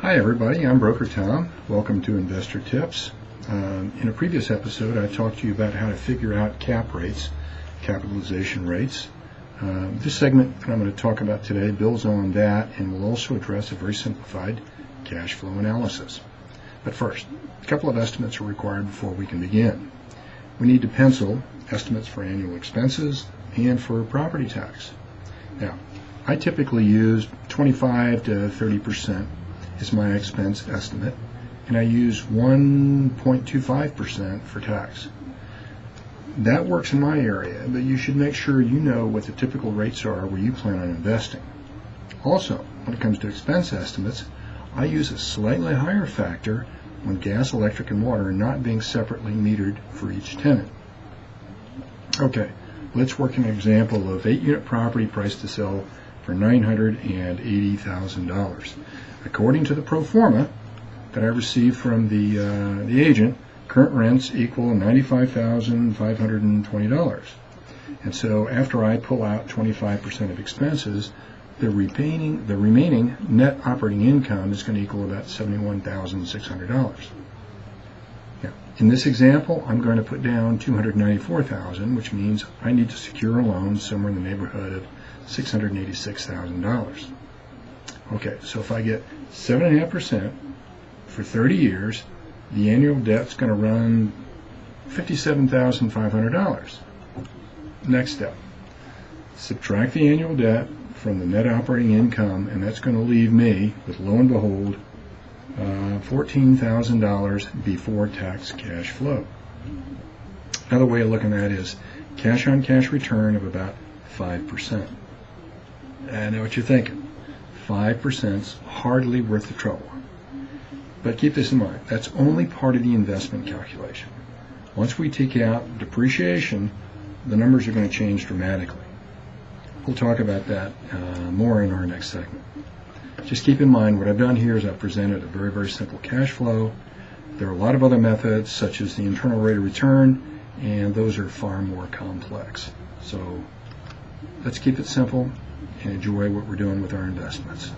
Hi everybody, I'm Broker Tom. Welcome to Investor Tips. In a previous episode I talked to you about how to figure out cap rates, capitalization rates. This segment that I'm going to talk about today builds on that and will also address a very simplified cash flow analysis. But first, a couple of estimates are required before we can begin. We need to pencil estimates for annual expenses and for property tax. Now, I typically use 25 to 30% is my expense estimate, and I use 1.25% for tax. That works in my area, but you should make sure you know what the typical rates are where you plan on investing. Also, when it comes to expense estimates, I use a slightly higher factor when gas, electric, and water are not being separately metered for each tenant. Okay, let's work an example of 8-unit property priced to sell for $980,000. According to the pro forma that I received from the agent, current rents equal $95,520. And so after I pull out 25% of expenses, the remaining net operating income is going to equal about $71,600. Now, in this example, I'm going to put down $294,000, which means I need to secure a loan somewhere in the neighborhood of $686,000. Okay, so if I get 7.5% for 30 years, the annual debt's going to run $57,500. Next step, subtract the annual debt from the net operating income, and that's going to leave me with, lo and behold, $14,000 before tax cash flow. Another way of looking at it is cash on cash return of about 5%. I know what you're thinking. 5% is hardly worth the trouble. But keep this in mind, that's only part of the investment calculation. Once we take out depreciation, the numbers are going to change dramatically. We'll talk about that more in our next segment. Just keep in mind what I've done here is I've presented a very, very simple cash flow. There are a lot of other methods, such as the internal rate of return, and those are far more complex. So let's keep it simple and enjoy what we're doing with our investments.